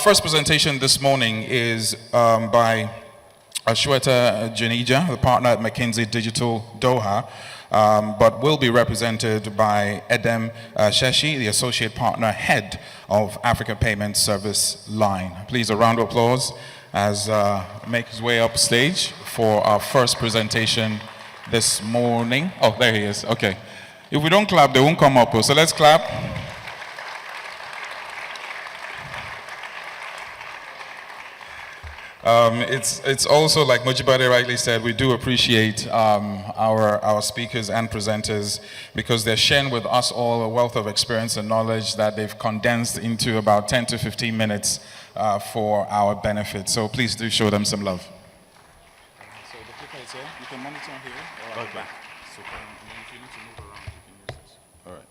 first presentation this morning is by Shweta Janija, the partner at McKinsey Digital Doha, but will be represented by Edem Seshie, the associate partner head of Africa Payment Service Line. Please, a round of applause as make his way up stage for our first presentation this morning. Oh, there he is. Okay. If we don't clap, they won't come up. So let's clap. It's also, like Mujibade rightly said, we do appreciate our speakers and presenters because they're sharing with us all a wealth of experience and knowledge that they've condensed into about 10 to 15 minutes for our benefit. So please do show them some love. So the clicker is here. You can monitor here or back. So if you need to move around, you can use this. All right.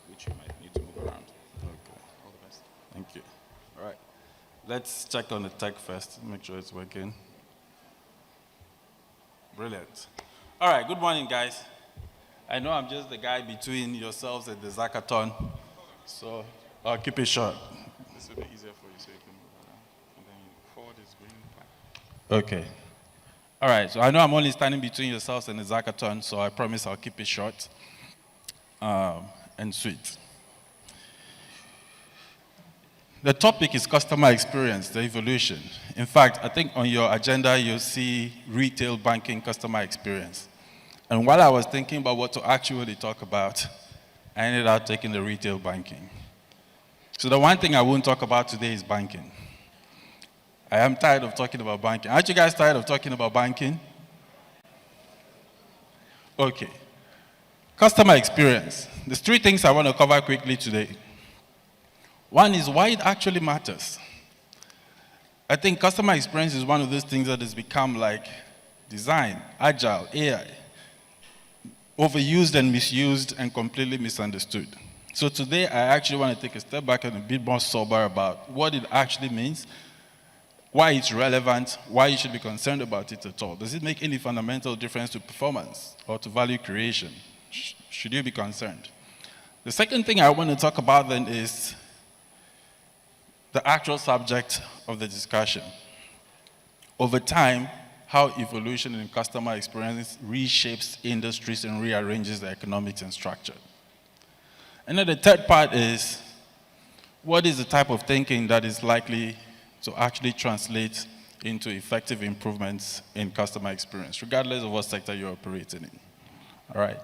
Which you might need to move around. Okay. All the best. Thank you. All right. Let's check on the tech first, make sure it's working. Brilliant. All right, good morning, guys. I know I'm just the guy between yourselves and the Zackathon, so I'll keep it short. This will be easier for you so you can move around. And then forward is green. Okay. All right, so I know I'm only standing between yourselves and the Zackathon, so I promise I'll keep it short and sweet. The topic is customer experience, the evolution. In fact, I think on your agenda, you'll see retail banking customer experience. And while I was thinking about what to actually talk about, I ended up taking the retail banking. So the one thing I won't talk about today is banking. I am tired of talking about banking. Aren't you guys tired of talking about banking? Okay. Customer experience. There's three things I want to cover quickly today. One is why it actually matters. I think customer experience is one of those things that has become like design, agile, AI, overused and misused and completely misunderstood. So today I actually want to take a step back and a bit more sober about what it actually means, why it's relevant, why you should be concerned about it at all. Does it make any fundamental difference to performance or to value creation? Should you be concerned? The second thing I want to talk about then is the actual subject of the discussion. Over time, how evolution in customer experience reshapes industries and rearranges the economics and structure. And then the third part is, what is the type of thinking that is likely to actually translate into effective improvements in customer experience, regardless of what sector you're operating in. All right.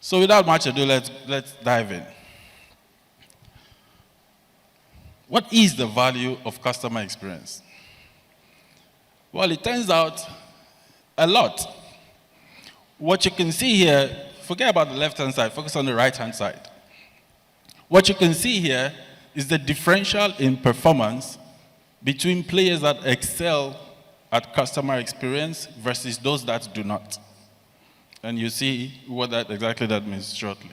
So without much ado, let's dive in. What is the value of customer experience? Well, it turns out a lot. What you can see here, forget about the left-hand side, focus on the right-hand side. What you can see here is the differential in performance between players that excel at customer experience versus those that do not. And you see what exactly that means shortly.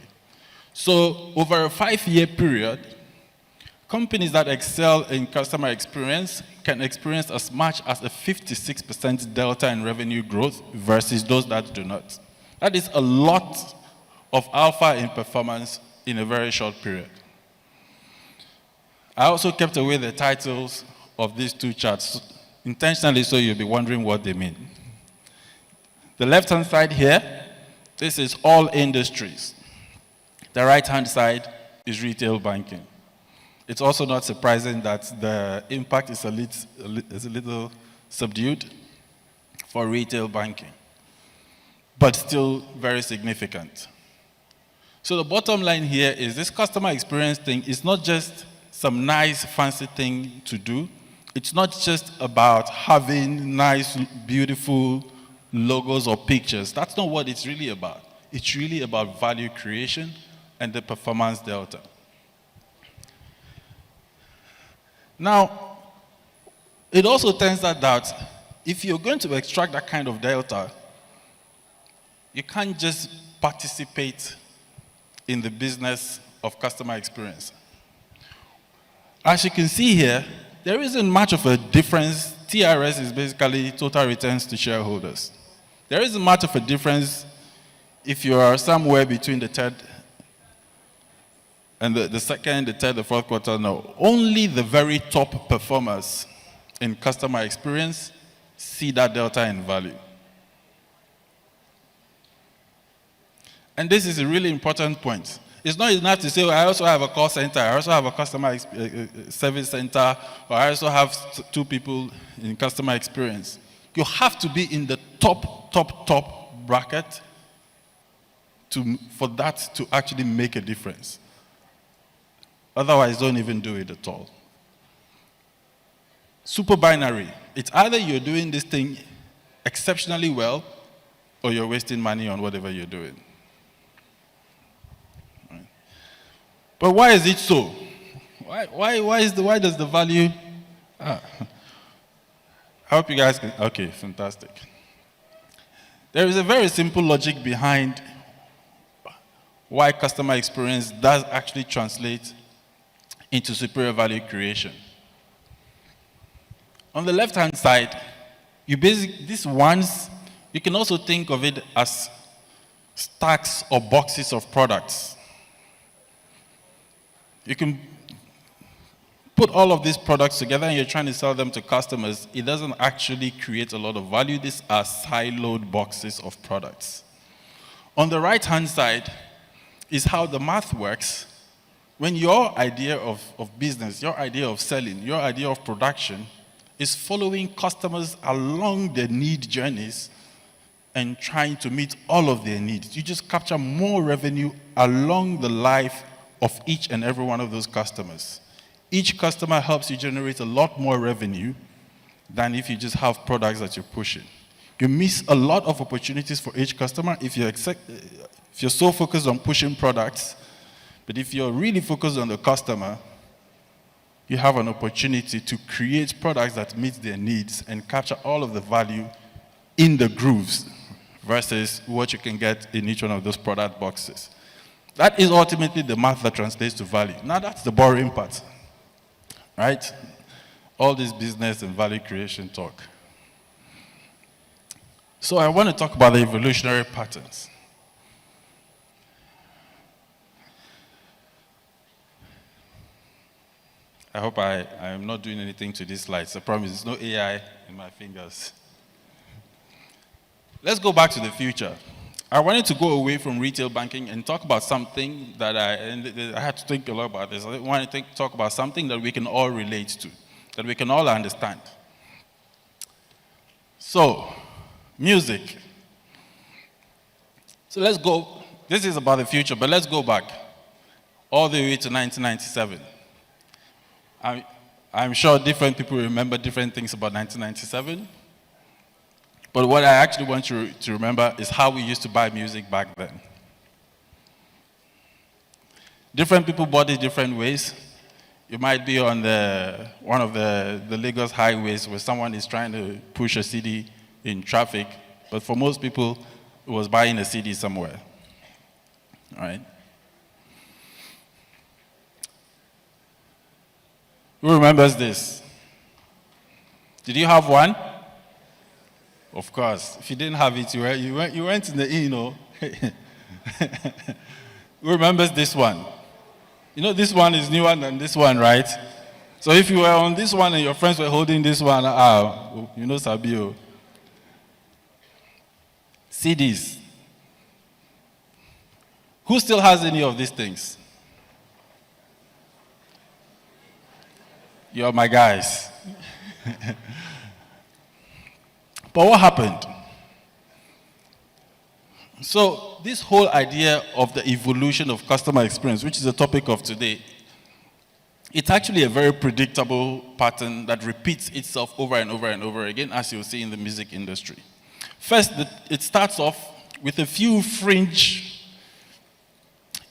So over a 5-year period, companies that excel in customer experience can experience as much as a 56% delta in revenue growth versus those that do not. That is a lot of alpha in performance in a very short period. I also kept away the titles of these two charts intentionally so you'll be wondering what they mean. The left-hand side here, this is all industries. The right-hand side is retail banking. It's also not surprising that the impact is a little subdued for retail banking, but still very significant. So the bottom line here is this customer experience thing is not just some nice, fancy thing to do. It's not just about having nice, beautiful logos or pictures. That's not what it's really about. It's really about value creation and the performance delta. Now, it also turns out that if you're going to extract that kind of delta, you can't just participate in the business of customer experience. As you can see here, there isn't much of a difference. TRS is basically total returns to shareholders. There isn't much of a difference if you are somewhere between the third And the second, the third, the fourth quarter, no. Only the very top performers in customer experience see that delta in value. And this is a really important point. It's not enough to say, well, I also have a call center, I also have a customer service center, or I also have 2 people in customer experience. You have to be in the top bracket for that to actually make a difference. Otherwise, don't even do it at all. Super binary. It's either you're doing this thing exceptionally well, or you're wasting money on whatever you're doing. Right. But why is it so? Why does the value? I hope you guys can. Okay, fantastic. There is a very simple logic behind why customer experience does actually translate into superior value creation. On the left-hand side, you can also think of it as stacks or boxes of products. You can put all of these products together and you're trying to sell them to customers. It doesn't actually create a lot of value. These are siloed boxes of products. On the right-hand side is how the math works. When your idea of business, your idea of selling, your idea of production is following customers along their need journeys and trying to meet all of their needs, you just capture more revenue along the life of each and every one of those customers. Each customer helps you generate a lot more revenue than if you just have products that you're pushing. You miss a lot of opportunities for each customer if you're so focused on pushing products. But if you're really focused on the customer, you have an opportunity to create products that meet their needs and capture all of the value in the grooves versus what you can get in each one of those product boxes. That is ultimately the math that translates to value. Now that's the boring part, right? All this business and value creation talk. So I want to talk about the evolutionary patterns. I hope I am not doing anything to these slides. I promise there's no AI in my fingers. Let's go back to the future. I wanted to go away from retail banking and talk about something that I had to think a lot about this. I wanted to talk about something that we can all relate to, that we can all understand. So, music. So let's go. This is about the future, but let's go back all the way to 1997. I'm sure different people remember different things about 1997. But what I actually want you to remember is how we used to buy music back then. Different people bought it different ways. You might be on one of the Lagos highways where someone is trying to push a CD in traffic, but for most people, it was buying a CD somewhere. All right? Who remembers this? Did you have one? Of course. If you didn't have it, you went in the inn, you know. Who remembers this one? You know, this one is newer than this one, right? So if you were on this one and your friends were holding this one, you know Sabio. CDs. Who still has any of these things? You're my guys. But what happened? So this whole idea of the evolution of customer experience, which is the topic of today, it's actually a very predictable pattern that repeats itself over and over and over again, as you'll see in the music industry. First, it starts off with a few fringe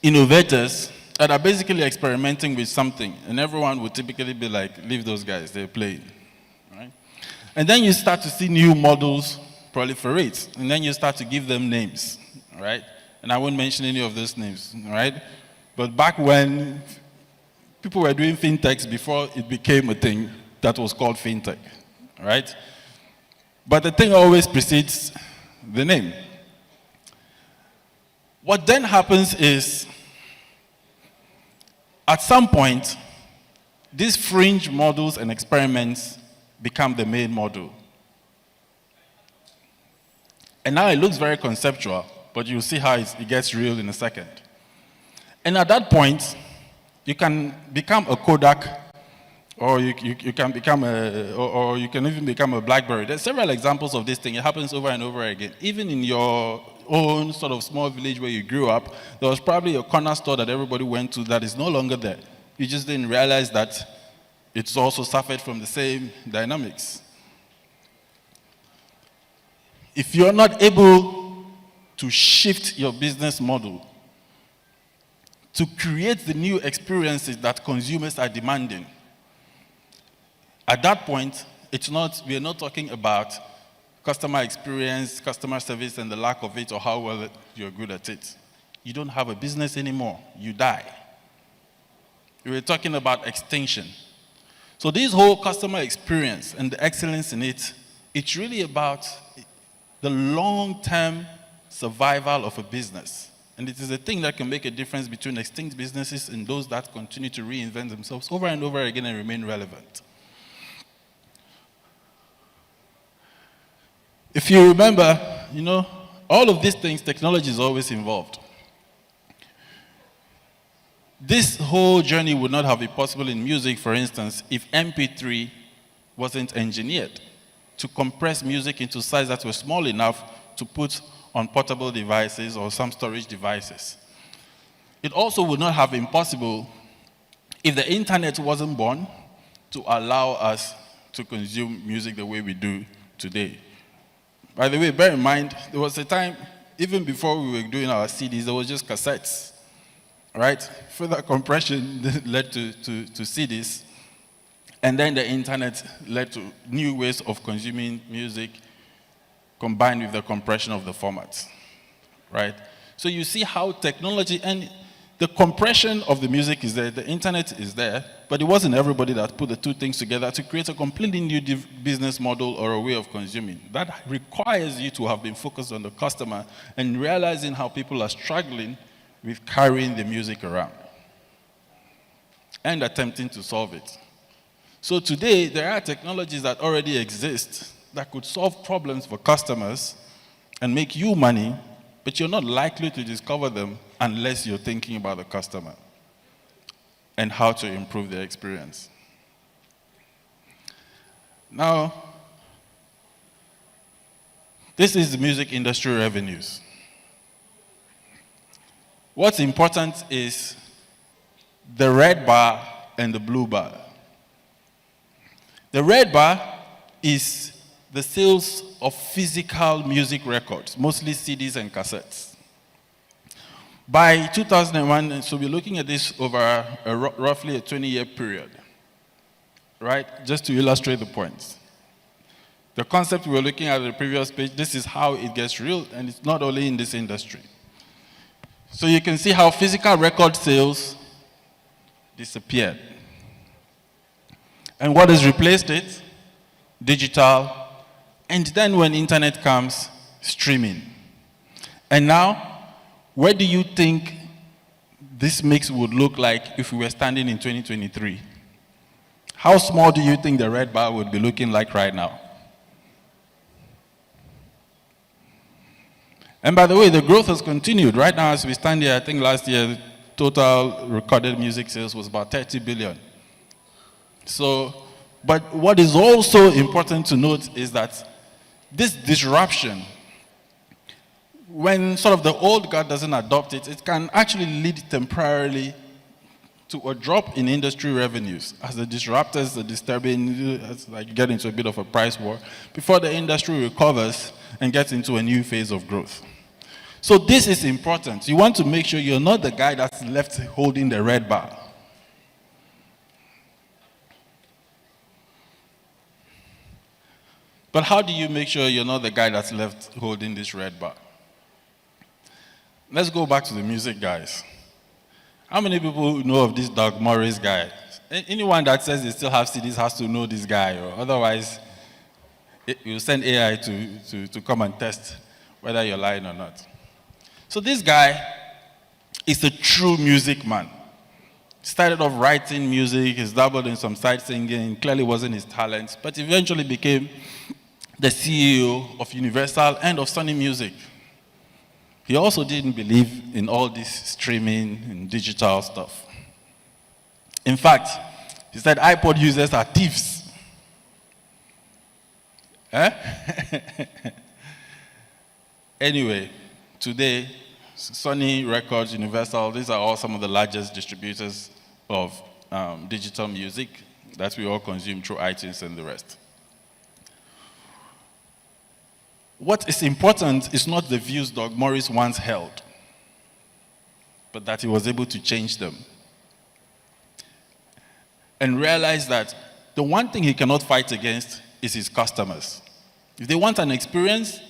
innovators that are basically experimenting with something, and everyone would typically be like, leave those guys, they're playing. Right? And then you start to see new models proliferate, and then you start to give them names, right? And I won't mention any of those names, right? But back when people were doing fintechs before it became a thing that was called fintech, right? But the thing always precedes the name. What then happens is At some point, these fringe models and experiments become the main model. And now it looks very conceptual, but you'll see how it gets real in a second. And at that point, you can become a Kodak, or you can become or you can even become a BlackBerry. There's several examples of this thing. It happens over and over again. Even in your own sort of small village where you grew up, there was probably a corner store that everybody went to that is no longer there. You just didn't realize that it's also suffered from the same dynamics. If you're not able to shift your business model to create the new experiences that consumers are demanding, at that point, we're not talking about customer experience, customer service, and the lack of it, or how well you're good at it. You don't have a business anymore. You die. We're talking about extinction. So this whole customer experience and the excellence in it, it's really about the long-term survival of a business. And it is a thing that can make a difference between extinct businesses and those that continue to reinvent themselves over and over again and remain relevant. If you remember, all of these things, technology is always involved. This whole journey would not have been possible in music, for instance, if MP3 wasn't engineered to compress music into sizes that were small enough to put on portable devices or some storage devices. It also would not have been possible if the internet wasn't born to allow us to consume music the way we do today. By the way, bear in mind, there was a time, even before we were doing our CDs, there was just cassettes, right? Further compression led to CDs, and then the internet led to new ways of consuming music combined with the compression of the formats, right? So you see how technology and the compression of the music is there, the internet is there, but it wasn't everybody that put the two things together to create a completely new business model or a way of consuming. That requires you to have been focused on the customer and realizing how people are struggling with carrying the music around and attempting to solve it. So today, there are technologies that already exist that could solve problems for customers and make you money, but you're not likely to discover them unless you're thinking about the customer and how to improve their experience. Now, this is the music industry revenues. What's important is the red bar and the blue bar. The red bar is the sales of physical music records, mostly CDs and cassettes. By 2001, so we're looking at this over roughly a 20-year period, right? Just to illustrate the points. The concept we were looking at the previous page, this is how it gets real, and it's not only in this industry. So you can see how physical record sales disappeared. And what has replaced it? Digital. And then when internet comes, streaming. And now, where do you think this mix would look like if we were standing in 2023? How small do you think the red bar would be looking like right now? And by the way, the growth has continued. Right now, as we stand here, I think last year, total recorded music sales was about 30 billion. So, but what is also important to note is that this disruption, when sort of the old guard doesn't adopt it, it can actually lead temporarily to a drop in industry revenues as the disruptors are disturbing, as like you get into a bit of a price war, before the industry recovers and gets into a new phase of growth. So this is important. You want to make sure you're not the guy that's left holding the red bar. But how do you make sure you're not the guy that's left holding this red bar? Let's go back to the music guys. How many people know of this Doug Morris guy? Anyone that says they still have CDs has to know this guy, or otherwise you send AI to come and test whether you're lying or not. So this guy is a true music man. Started off writing music, he's dabbled in some side singing, clearly wasn't his talent, but eventually became the CEO of Universal and of Sony Music. He also didn't believe in all this streaming and digital stuff. In fact, he said iPod users are thieves. Anyway, today, Sony Records, Universal, these are all some of the largest distributors of digital music that we all consume through iTunes and the rest. What is important is not the views Doug Morris once held, but that he was able to change them. And realize that the one thing he cannot fight against is his customers. If they want an experience,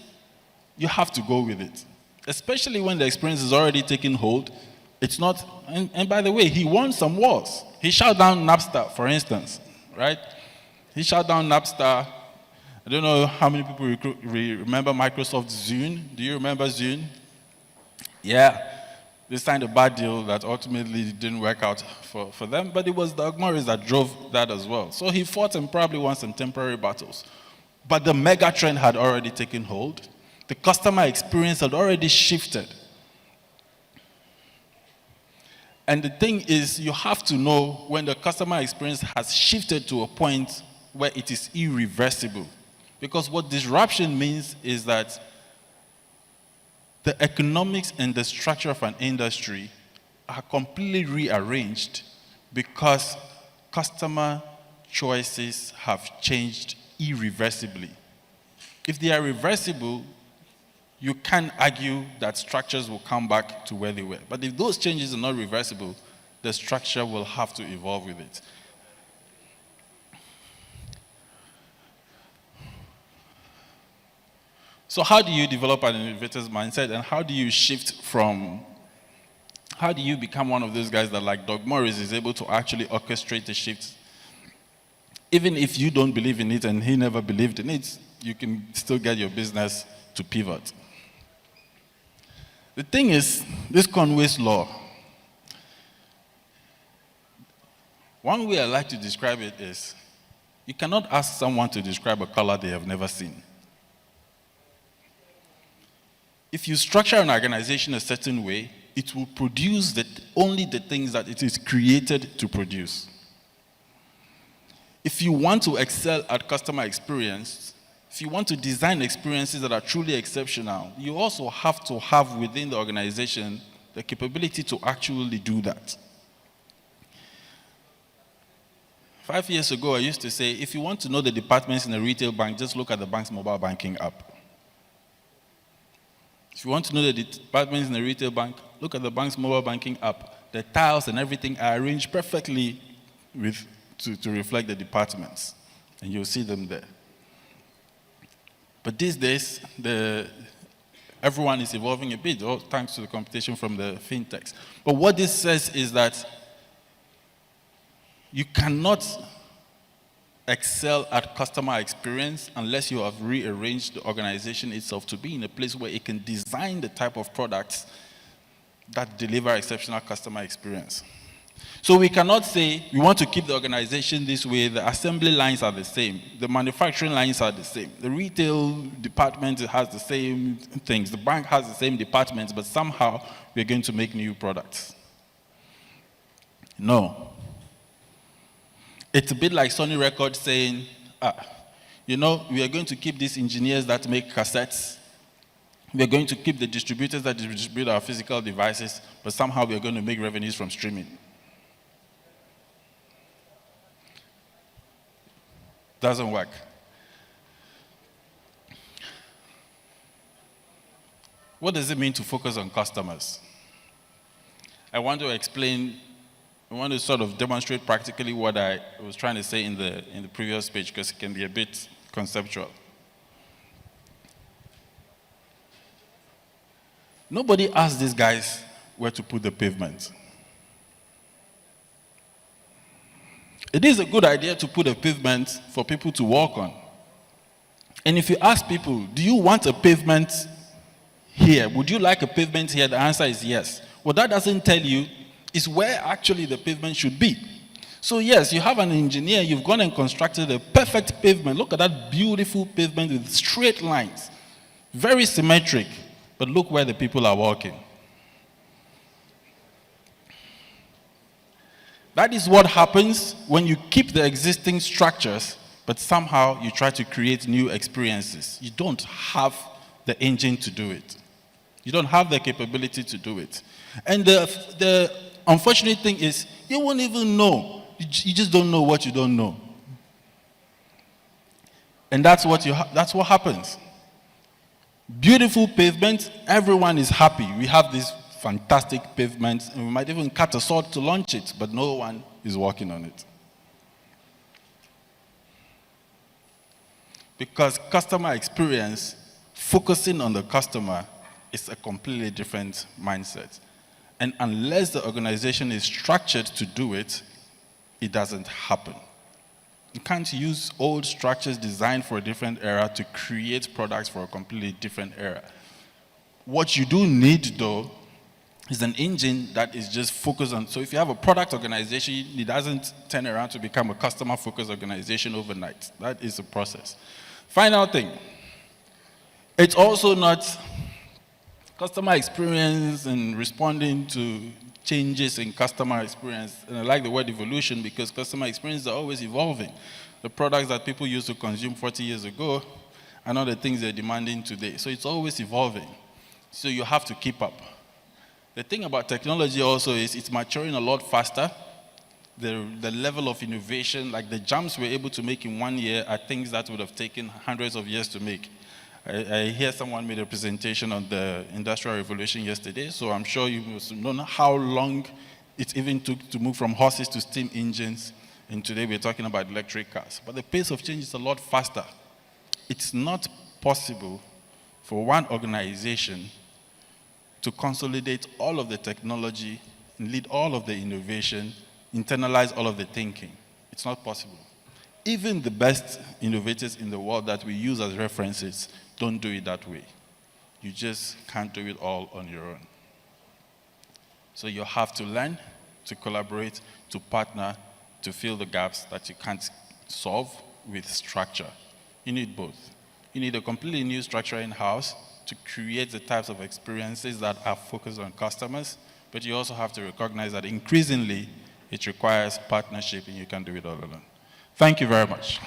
you have to go with it. Especially when the experience is already taking hold. It's not, and by the way, he won some wars. He shut down Napster, for instance, right? He shut down Napster. I don't know how many people remember Microsoft Zune. Do you remember Zune? Yeah. They signed a bad deal that ultimately didn't work out for them, but it was Doug Morris that drove that as well. So he fought and probably won some temporary battles. But the mega trend had already taken hold. The customer experience had already shifted. And the thing is, you have to know when the customer experience has shifted to a point where it is irreversible. Because what disruption means is that the economics and the structure of an industry are completely rearranged because customer choices have changed irreversibly. If they are reversible, you can't argue that structures will come back to where they were. But if those changes are not reversible, the structure will have to evolve with it. So how do you develop an innovator's mindset, and how do you shift from, how do you become one of those guys that, like Doug Morris, is able to actually orchestrate the shift? Even if you don't believe in it and he never believed in it, you can still get your business to pivot. The thing is, this Conway's law, one way I like to describe it is, you cannot ask someone to describe a color they have never seen. If you structure an organization a certain way, it will produce only the things that it is created to produce. If you want to excel at customer experience, if you want to design experiences that are truly exceptional, you also have to have within the organization the capability to actually do that. 5 years ago, I used to say, if you want to know the departments in a retail bank, just look at the bank's mobile banking app. If you want to know the departments in a retail bank, look at the bank's mobile banking app. The tiles and everything are arranged perfectly to reflect the departments, and you'll see them there. But these days, everyone is evolving a bit, thanks to the competition from the fintechs. But what this says is that you cannot excel at customer experience unless you have rearranged the organization itself to be in a place where it can design the type of products that deliver exceptional customer experience. So we cannot say we want to keep the organization this way, the assembly lines are the same, the manufacturing lines are the same, the retail department has the same things, the bank has the same departments, but somehow we're going to make new products. No. It's a bit like Sony Records saying, we are going to keep these engineers that make cassettes. We're going to keep the distributors that distribute our physical devices, but somehow we're going to make revenues from streaming. Doesn't work. What does it mean to focus on customers? I want to sort of demonstrate practically what I was trying to say in the previous page, because it can be a bit conceptual. Nobody asked these guys where to put the pavement. It is a good idea to put a pavement for people to walk on. And if you ask people, do you want a pavement here? Would you like a pavement here? The answer is yes. What that doesn't tell you is where actually the pavement should be. So yes, you have an engineer, you've gone and constructed a perfect pavement. Look at that beautiful pavement with straight lines, very symmetric, but look where the people are walking. That is what happens when you keep the existing structures, but somehow you try to create new experiences. You don't have the engine to do it. You don't have the capability to do it. And the unfortunate thing is, you won't even know. You just don't know what you don't know. And that's what happens. Beautiful pavement, everyone is happy. We have these fantastic pavements, and we might even cut a sword to launch it, but no one is working on it. Because customer experience, focusing on the customer, is a completely different mindset. And unless the organization is structured to do it, it doesn't happen. You can't use old structures designed for a different era to create products for a completely different era. What you do need, though, is an engine that is just focused on, so if you have a product organization, it doesn't turn around to become a customer-focused organization overnight. That is a process. Final thing, it's also not customer experience and responding to changes in customer experience. And I like the word evolution because customer experience are always evolving. The products that people used to consume 40 years ago are not the things they're demanding today. So it's always evolving. So you have to keep up. The thing about technology also is it's maturing a lot faster. The level of innovation, like the jumps we're able to make in 1 year are things that would have taken hundreds of years to make. I hear someone made a presentation on the Industrial Revolution yesterday, so I'm sure you must know how long it even took to move from horses to steam engines, and today we're talking about electric cars. But the pace of change is a lot faster. It's not possible for one organization to consolidate all of the technology, lead all of the innovation, internalize all of the thinking. It's not possible. Even the best innovators in the world that we use as references don't do it that way. You just can't do it all on your own. So you have to learn, to collaborate, to partner, to fill the gaps that you can't solve with structure. You need both. You need a completely new structure in-house to create the types of experiences that are focused on customers, but you also have to recognize that increasingly it requires partnership and you can't do it all alone. Thank you very much.